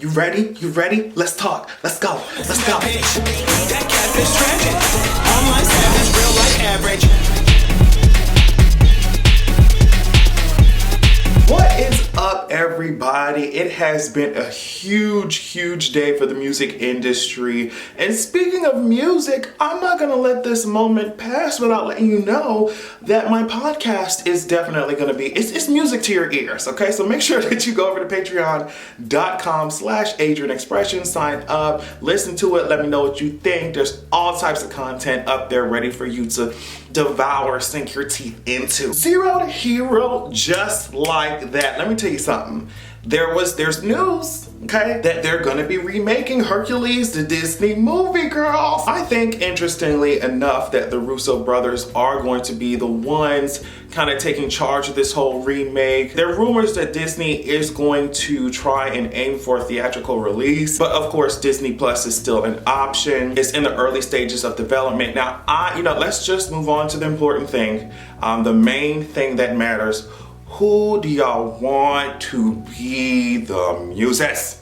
You ready? You ready? Let's talk. Let's go. Let's go. That catfish tragic. Online savage, real life average. What is up, everybody? It has been a huge day for the music industry. And speaking of music, I'm not gonna let this moment pass without letting you know that my podcast is definitely gonna be, it's music to your ears, okay? So make sure that you go over to patreon.com/AdrianExpression, sign up, listen to it, let me know what you think. There's all types of content up there ready for you to devour, sink your teeth into. Zero to hero, just like that. Let me tell you something. There's news, okay, that they're gonna be remaking Hercules, the Disney movie, girls. I think, interestingly enough, that the Russo brothers are going to be the ones kind of taking charge of this whole remake. There are rumors that Disney is going to try and aim for a theatrical release, but of course Disney Plus is still an option. It's in the early stages of development. Now, let's just move on to the important thing, the main thing that matters. Who do y'all want to be the muses?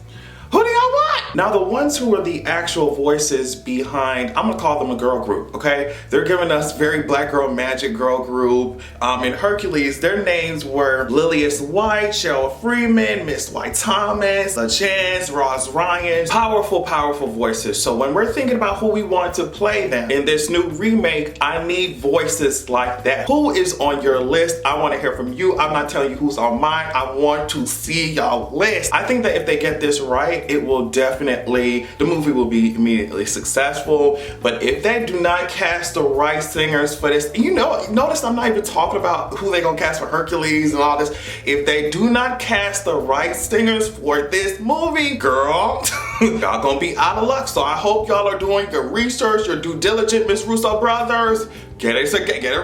Who do y'all want? Now, the ones who are the actual voices behind, I'm gonna call them a girl group, okay? They're giving us very black girl magic girl group. In Hercules, their names were Lillias White, Cheryl Freeman, Miss White Thomas, LaChance, Ross Ryan. Powerful voices. So when we're thinking about who we want to play them in this new remake, I need voices like that. Who is on your list? I wanna hear from you. I'm not telling you who's on mine. I want to see y'all list. I think that if they get this right, the movie will be immediately successful. But if they do not cast the right singers for this, notice I'm not even talking about who they gonna cast for Hercules and all this. If they do not cast the right singers for this movie, girl, y'all gonna be out of luck. So I hope y'all are doing your research, your due diligence, Miss Russo brothers. Get it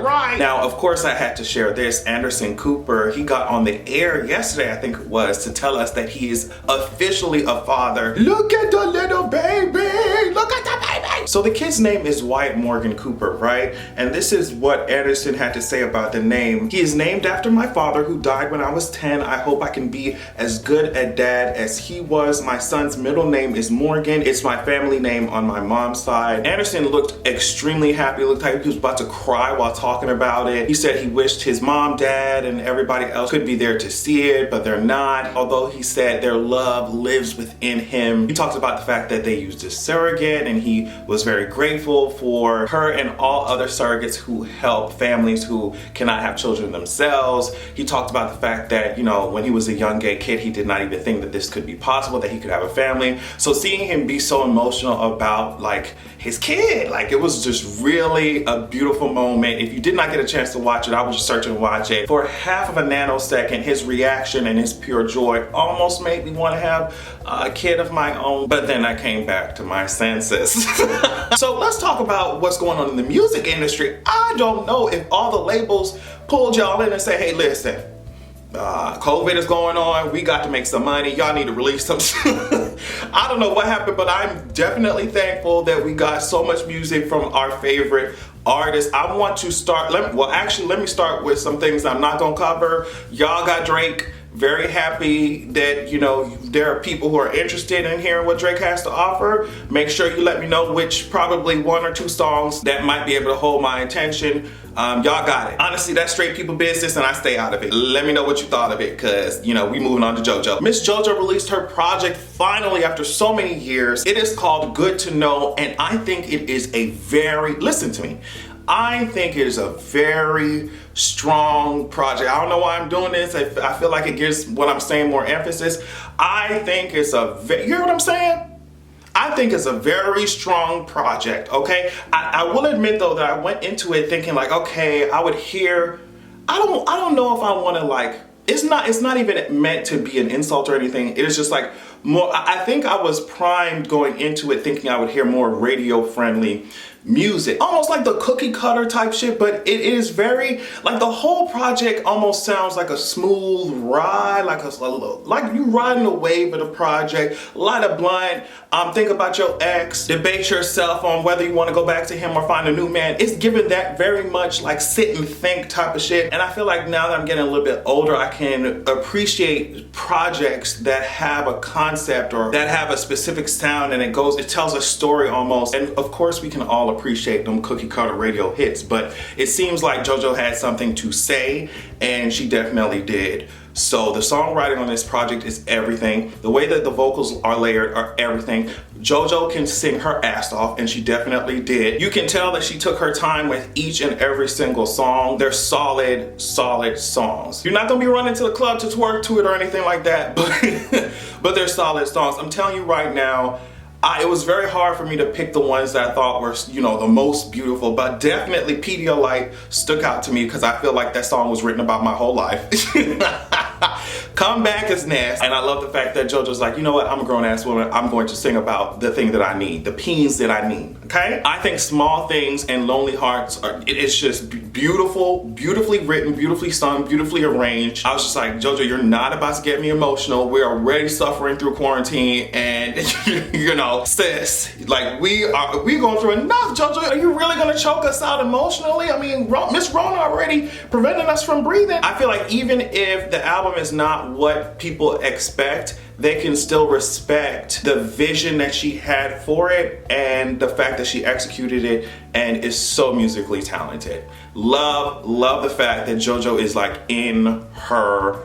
right. Now, of course, I had to share this. Anderson Cooper, he got on the air yesterday, I think it was, to tell us that he is officially a father. Look at the little baby. Look at the baby. So the kid's name is Wyatt Morgan Cooper, right? And this is what Anderson had to say about the name. He is named after my father, who died when I was 10. I hope I can be as good a dad as he was. My son's middle name is Morgan. It's my family name on my mom's side. Anderson looked extremely happy. Looked like he was about to cry while talking about it. He said he wished his mom, dad, and everybody else could be there to see it, but they're not. Although he said their love lives within him. He talked about the fact that they used a surrogate, and he was very grateful for her and all other surrogates who help families who cannot have children themselves. He talked about the fact that, when he was a young gay kid, he did not even think that this could be possible, that he could have a family. So seeing him be so emotional about his kid, it was just really a beautiful moment. If you did not get a chance to watch it, I would just search and watch it. For half of a nanosecond, his reaction and his pure joy almost made me want to have a kid of my own, but then I came back to my senses. So let's talk about what's going on in the music industry. I don't know if all the labels pulled y'all in and say, hey, listen, COVID is going on, we got to make some money, y'all need to release some I don't know what happened, but I'm definitely thankful that we got so much music from our favorite artists. I want to start, let me start with some things I'm not gonna cover. Y'all got Drake. Very happy that, there are people who are interested in hearing what Drake has to offer. Make sure you let me know which probably 1 or 2 songs that might be able to hold my attention. Y'all got it. Honestly, that's straight people business and I stay out of it. Let me know what you thought of it, because, we moving on to JoJo. Miss JoJo released her project finally after so many years. It is called Good to Know, and I think it is listen to me. I think it is a very strong project. I don't know why I'm doing this. I feel like it gives what I'm saying more emphasis. I think it's you hear what I'm saying? I think it's a very strong project, okay? I will admit though that I went into it thinking okay, I would hear, I don't know if I want to it's not even meant to be an insult or anything. It is just more, I think I was primed going into it thinking I would hear more radio friendly music. Almost like the cookie cutter type shit, but it is very, like the whole project almost sounds like a smooth ride, like you riding a wave of the project. Light a blunt, think about your ex, debate yourself on whether you want to go back to him or find a new man. It's given that very much like sit and think type of shit. And I feel like now that I'm getting a little bit older, I can appreciate projects that have a concept or that have a specific sound and it tells a story almost. And of course we can all appreciate them cookie cutter radio hits, but it seems like JoJo had something to say and she definitely did. So the songwriting on this project is everything. The way that the vocals are layered are everything. JoJo can sing her ass off, and she definitely did. You can tell that she took her time with each and every single song. They're solid, solid songs. You're not gonna be running to the club to twerk to it or anything like that, but they're solid songs. I'm telling you right now, it was very hard for me to pick the ones that I thought were, you know, the most beautiful, but definitely Pedialyte stuck out to me because I feel like that song was written about my whole life. Come Back is nasty. And I love the fact that JoJo's like, you know what, I'm a grown ass woman. I'm going to sing about the thing that I need, the peens that I need, okay? I think Small Things and Lonely Hearts, it's just beautiful, beautifully written, beautifully sung, beautifully arranged. I was just like, JoJo, you're not about to get me emotional. We're already suffering through quarantine and, you know, sis, like we going through enough, JoJo. Are you really gonna choke us out emotionally? I mean, Miss Rona already preventing us from breathing. I feel like even if the album is not what people expect, they can still respect the vision that she had for it and the fact that she executed it and is so musically talented. Love the fact that JoJo is like in her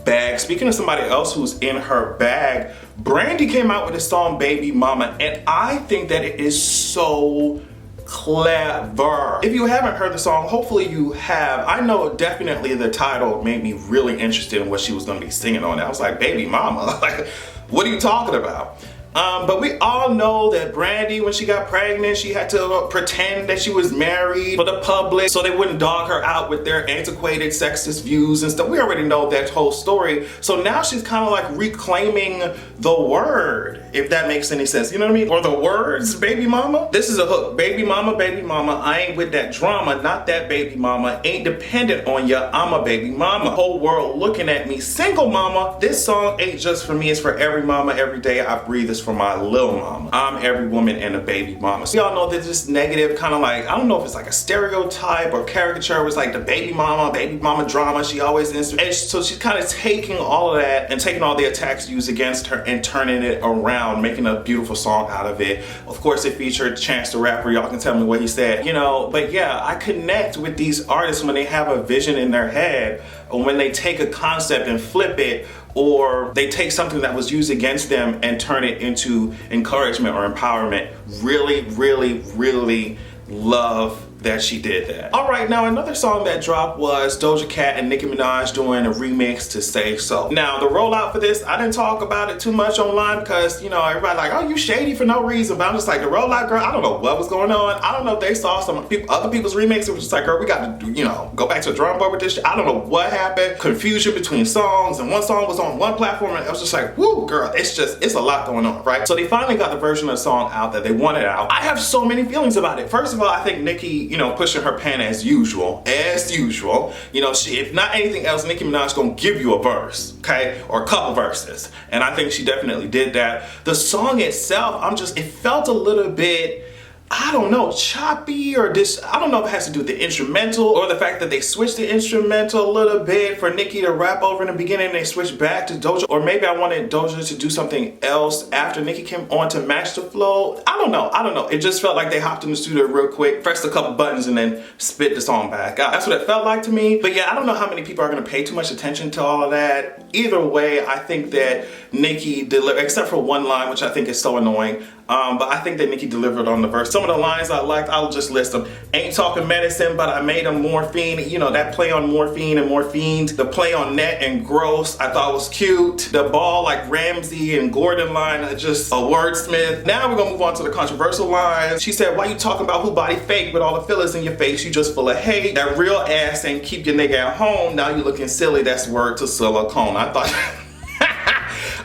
bag. Speaking of somebody else who's in her bag, Brandy came out with a song Baby Mama, and I think that it is so clever. If you haven't heard the song, hopefully you have. I know definitely the title made me really interested in what she was going to be singing on it. I was like, Baby Mama, like, what are you talking about? But we all know that Brandy, when she got pregnant, she had to pretend that she was married for the public so they wouldn't dog her out with their antiquated sexist views and stuff. We already know that whole story. So now she's kind of like reclaiming the word, if that makes any sense. You know what I mean? Or the words, baby mama. This is a hook. Baby mama, I ain't with that drama, not that baby mama. Ain't dependent on ya, I'm a baby mama. Whole world looking at me, single mama. This song ain't just for me, it's for every mama, every day I breathe. This for my little mama. I'm every woman and a baby mama. So y'all know that this negative kind of like, I don't know if it's like a stereotype or caricature. It's like the baby mama drama. She always is. And so she's kind of taking all of that and taking all the attacks used against her and turning it around, making a beautiful song out of it. Of course, it featured Chance the Rapper. Y'all can tell me what he said, you know, but yeah, I connect with these artists when they have a vision in their head or when they take a concept and flip it, or they take something that was used against them and turn it into encouragement or empowerment. Really love that she did that. All right, now another song that dropped was Doja Cat and Nicki Minaj doing a remix to Say So. Now the rollout for this, I didn't talk about it too much online because, you know, everybody like, oh, you shady for no reason. But I'm just like, the rollout, girl, I don't know what was going on. I don't know if they saw some other people's remixes. It was just like, girl, we got to, you know, go back to the drum board with this shit. I don't know what happened. Confusion between songs, and one song was on one platform and it was just like, whoo, girl, it's a lot going on, right? So they finally got the version of the song out that they wanted out. I have so many feelings about it. First of all, I think Nicki, you know, pushing her pen as usual. You know, if not anything else, Nicki Minaj gonna give you a verse, okay? Or a couple verses. And I think she definitely did that. The song itself, it felt a little bit, I don't know, choppy or I don't know if it has to do with the instrumental or the fact that they switched the instrumental a little bit for Nicki to rap over in the beginning and they switched back to Doja. Or maybe I wanted Doja to do something else after Nicki came on to match the flow. I don't know. It just felt like they hopped in the studio real quick, pressed a couple buttons and then spit the song back out. That's what it felt like to me. But yeah, I don't know how many people are gonna pay too much attention to all of that. Either way, I think that Nicki delivered, except for one line, which I think is so annoying. But I think that Nicki delivered on the verse. Some of the lines I liked, I'll just list them. Ain't talking medicine, but I made them morphine. You know, that play on morphine and morphines. The play on net and gross, I thought was cute. The ball like Ramsey and Gordon line, just a wordsmith. Now we're gonna move on to the controversial lines. She said, why you talking about who body fake with all the fillers in your face? You just full of hate. That real ass ain't keep your nigga at home. Now you looking silly. That's word to silicone. I thought...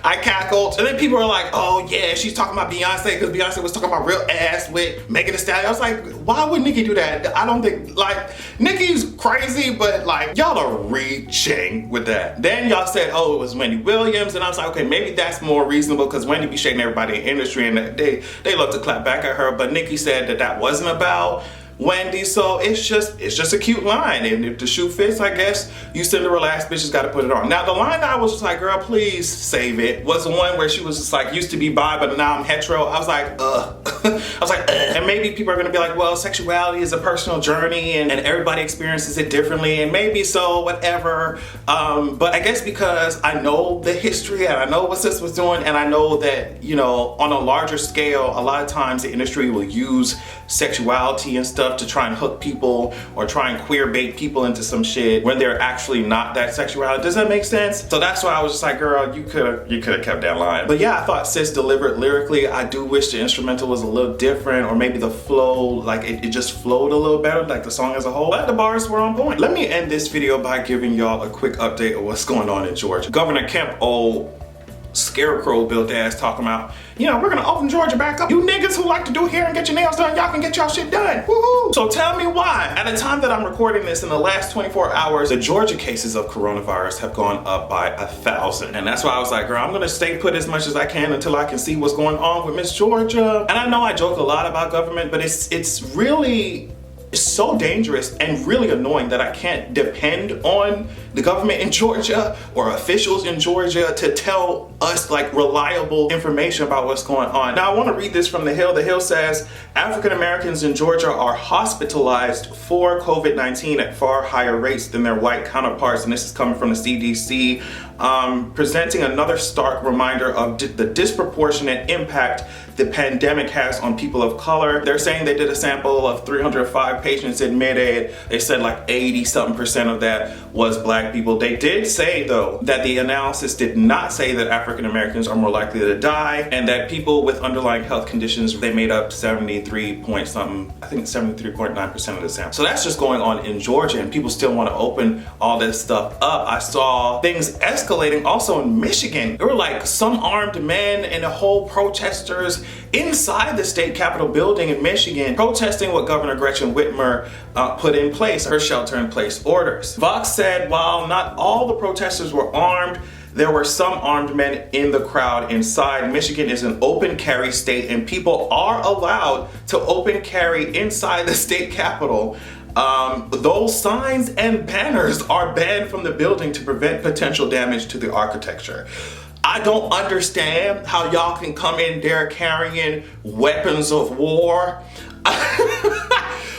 I cackled. And then people are like, oh yeah, she's talking about Beyonce because Beyonce was talking about real ass with Megan Thee Stallion. I was like, why would Nicki do that? I don't think, like, Nicki's crazy, but like, y'all are reaching with that. Then y'all said, oh, it was Wendy Williams. And I was like, okay, maybe that's more reasonable because Wendy be shading everybody in the industry and they love to clap back at her. But Nicki said that that wasn't about Wendy, so it's just a cute line, and if the shoe fits, I guess you Cinderella ass bitches got to put it on. Now the line that I was just like, girl, please save it, was the one where she was just like, used to be bi, but now I'm hetero. I was like, I was like, and maybe people are gonna be like, well, sexuality is a personal journey, and everybody experiences it differently, and maybe so, whatever. But I guess because I know the history and I know what sis was doing, and I know that, you know, on a larger scale, a lot of times the industry will use sexuality and stuff to try and hook people or try and queer bait people into some shit when they're actually not that sexuality. Does that make sense? So that's why I was just like, girl, you could have kept that line. But yeah, I thought sis delivered lyrically. I do wish the instrumental was a little different, or maybe the flow, like it just flowed a little better, like the song as a whole, but the bars were on point. Let me end this video by giving y'all a quick update of what's going on in Georgia. Governor Kemp, old scarecrow built ass, talking about, you know, we're gonna open Georgia back up. You niggas who like to do hair and get your nails done, y'all can get y'all shit done. Woohoo! So tell me why, at the time that I'm recording this, in the last 24 hours, the Georgia cases of coronavirus have gone up by 1,000. And that's why I was like, girl, I'm gonna stay put as much as I can until I can see what's going on with Miss Georgia. And I know I joke a lot about government, but it's really so dangerous and really annoying that I can't depend on the government in Georgia or officials in Georgia to tell us like reliable information about what's going on. Now I want to read this from The Hill. The Hill says, African Americans in Georgia are hospitalized for COVID-19 at far higher rates than their white counterparts, and this is coming from the CDC, presenting another stark reminder of the disproportionate impact the pandemic has on people of color. They're saying they did a sample of 305 patients admitted. They said like 80-something% of that was black people. They did say though that the analysis did not say that African Americans are more likely to die, and that people with underlying health conditions, they made up 73 point something, I think 73.9% of the sample. So that's just going on in Georgia, and people still want to open all this stuff up. I saw things escalating also in Michigan. There were like some armed men and the whole protesters inside the state capitol building in Michigan protesting what Governor Gretchen Whitmer put in place, her shelter-in-place orders. Vox said while not all the protesters were armed, there were some armed men in the crowd inside. Michigan is an open carry state, and people are allowed to open carry inside the state capitol. Those signs and banners are banned from the building to prevent potential damage to the architecture. I don't understand how y'all can come in there carrying weapons of war,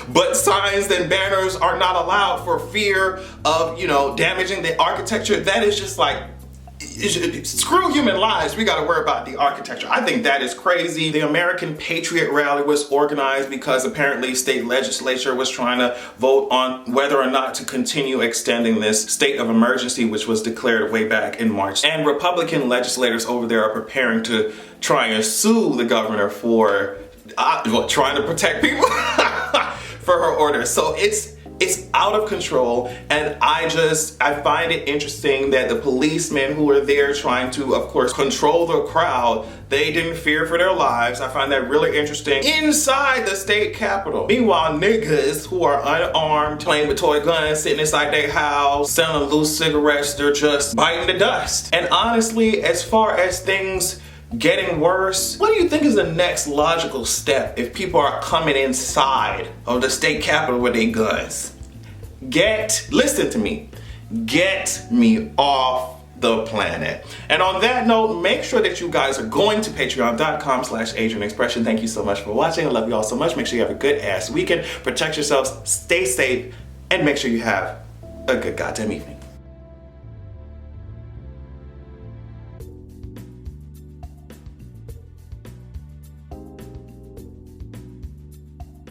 but signs and banners are not allowed for fear of, you know, damaging the architecture. That is just like, screw human lives, we gotta worry about the architecture. I think that is crazy. The American Patriot Rally was organized because apparently state legislature was trying to vote on whether or not to continue extending this state of emergency, which was declared way back in March. And Republican legislators over there are preparing to try and sue the governor for trying to protect people for her orders. So it's out of control, and I find it interesting that the policemen who are there trying to, of course, control the crowd, they didn't fear for their lives. I find that really interesting inside the state capitol. Meanwhile, niggas who are unarmed, playing with toy guns, sitting inside their house, selling loose cigarettes, they're just biting the dust. And honestly, as far as things getting worse, what do you think is the next logical step if people are coming inside of the state capitol with their guns? Listen to me, get me off the planet. And on that note, make sure that you guys are going to patreon.com/AdrianExpression. Thank you so much for watching. I love you all so much. Make sure you have a good ass weekend. Protect yourselves, stay safe, and make sure you have a good goddamn evening.